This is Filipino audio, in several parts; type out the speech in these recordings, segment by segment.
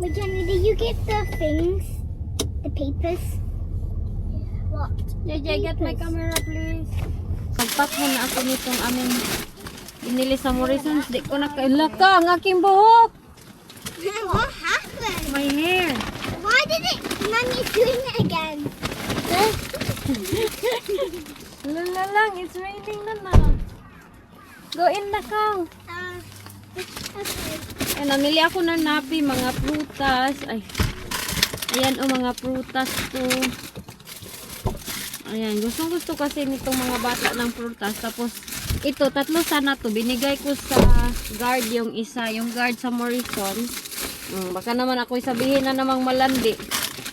Wait, Jenny, did you get the things? The papers? What? JJ, get my camera, please. Pagpak mo na ako nitong aming binili sa Morrisons. Di ko nakailaka ang aking buhok. What happened? My hair. Why did it? Mommy's doing it again. Lala lang, it's raining na. Go in na kang. Okay. Ay, namili ako ng napi, mga prutas. Ay, ayan o, mga prutas to. Ayan, gustong-gusto kasi nitong mga bata ng prutas. Tapos, ito, tatlo sana to. Binigay ko sa guard yung isa. Yung guard sa Morrison. Baka naman ako sabihin na namang malandi.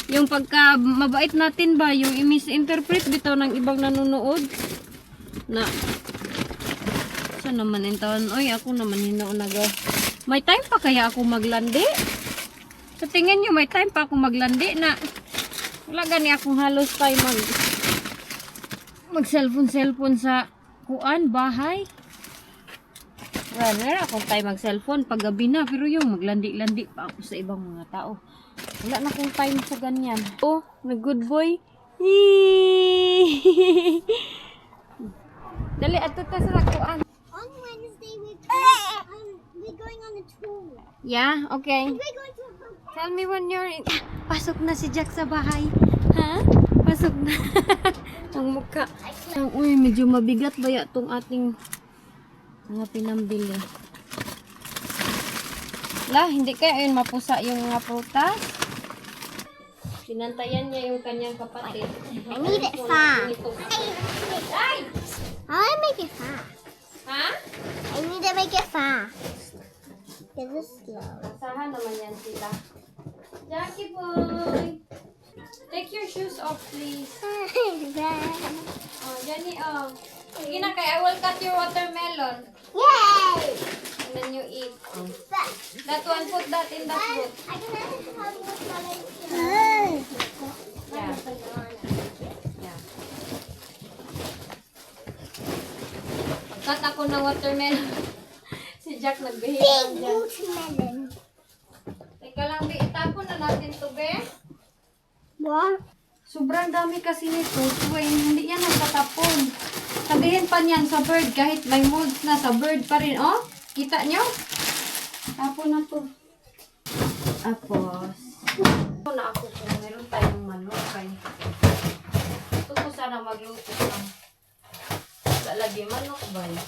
Yung pagka mabait natin ba, yung i-misinterpret bitaw ng ibang nanonood. Na, saan naman yung taon? Oy, ako naman hinoon may time pa kaya ako maglandi? Sa tingin nyo, may time pa ako maglandi na wala gani akong halos time mag cellphone sa kuan, bahay. Wala akong time mag cellphone pag gabi na, pero yung maglandi-landi pa ako sa ibang mga tao. Wala na akong time sa ganyan. Oh, may good boy. Dali, ato ta sa kuan. On Wednesday, we're going on a tour. Yeah, okay. We're going to a Tell me when you're in. Pasok na si Jack sa bahay. Ha? Pasok na. Ang mukha. Uy, medyo mabigat ba ya itong ating mga pinambili. La, hindi kaya yun mapusa yung mga prutas? Sinantayan niya yung kanyang kapatid. I need it fast. Ay! I want to make it fast. Ha? I need to make it fast. This is slow. Asahan naman yan sila. Jackie boy! Take your shoes off, please. Oh, Jenny, oh. Sige na kay, I will cut your watermelon. Yay! And then you eat. Oh. But That one, put that in the food. I can have watermelon. Yeah. Yeah. Cut ako ng watermelon. Si Jack nagbihira Big dyan. watermelon. Teka lang, Bi. Itapon na natin to, Be. What? Sobrang dami kasi nito. Tuwing, hindi yan nagtatapon. Sabihin pa niyan sa bird, kahit may molds na sa bird pa rin. Oh, kita nyo? Tapon na to. Tapos, ito na ako kung meron tayong manok. Ito ko sana magluto ng lalagay manok ba yun?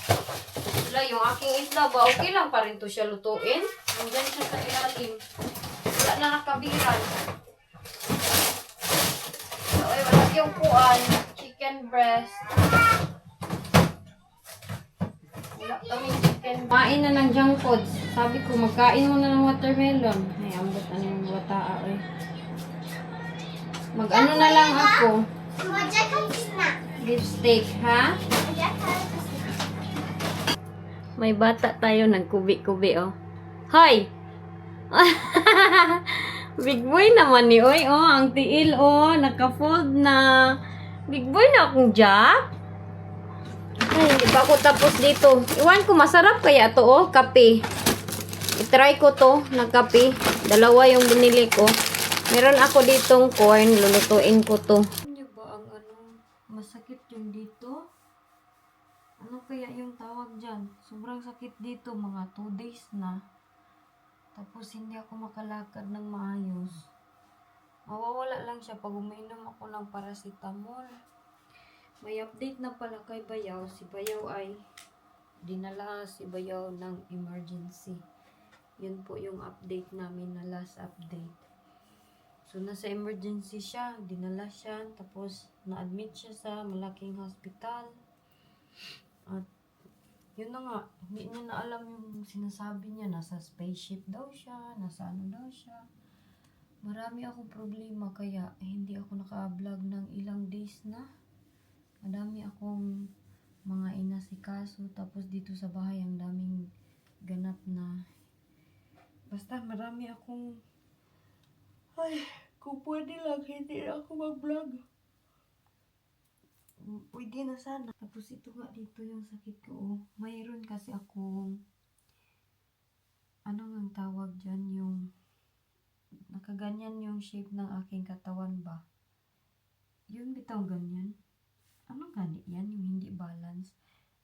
Wala, yung aking isla ba? Okay lang pa rin to siya lutuin. Hanggang siya sa ilalim. Wala na nakabiran. So, ay, wala yung kuan. Chicken breast. Wala kaming chicken. Kain na ng junk foods. Sabi ko, magkain mo na ng watermelon. Ay, ambot na yung wataa eh. Mag-ano na lang ako. Beef steak, ha? May bata tayo nagkubi-kubi, oh. Hoy! Big boy naman ni Oy, oh. Ang tiil, oh. Naka-fold na. Big boy na akong Jack. Ay, hindi pa ako tapos dito. Iwan ko, masarap kaya to, oh. Kape. I-try ko to, nagkape. Dalawa yung binili ko. Meron ako ditong corn. Lulutuin ko to. Ano ba ang masakit yung dito? Ano kaya yung tawag dyan? Sobrang sakit dito, mga 2 days na. Tapos hindi ako makalakad ng maayos. Mawawala lang siya pag uminom ako ng paracetamol. May update na pala kay Bayaw. Si Bayaw ay dinala si Bayaw ng emergency. Yun po yung update namin na last update. So, nasa emergency siya. Dinala siya. Tapos, na-admit siya sa malaking hospital. At, yun na nga. Hindi niya na alam yung sinasabi niya. Nasa spaceship daw siya. Nasa ano daw siya. Marami akong problema. Kaya, hindi ako naka-vlog ng ilang days na. Madami akong mga inasikaso. Tapos, dito sa bahay, ang daming ganap na. Basta, marami akong ay, kung pwede lang, hindi na ako mag-vlog. Pwede na sana. Tapos ito nga dito yung sakit ko. Oh. Mayroon kasi akong, ano nga tawag dyan, yung kaganyan yung shape ng aking katawan ba? Yung bitaw ganyan. Ano gani yan? Yung hindi balance.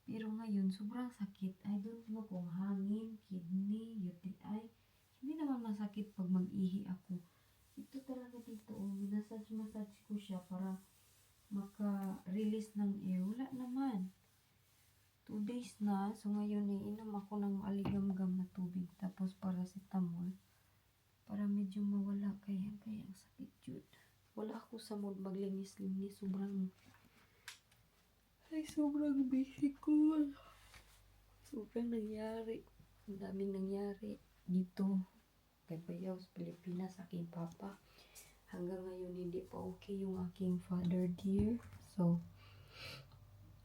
Pero ngayon, sobrang sakit. I don't know kung hangin, kidney, UTI. Hindi naman masakit pag mag-ihi ako. Ito talaga dito, minasage-massage ko siya para maka-release ng air. Wala naman. 2 days na. So ngayon, iinom ako ng aligamgam na tubig. Tapos paracetamol. Para medyo mawala. Kaya ang sakit yun. Wala ako sa mood maglinis-linis. Sobrang busy ko. Sobrang nangyari. Ang daming nangyari dito. Kay bayaw sa Pilipinas, aking papa. Hanggang ngayon, hindi pa okay yung aking father dear. So,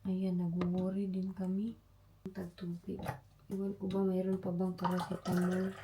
ayan, nag-worry din kami. Tagtubig. Iwan ko ba mayroon pa bang paracetamol?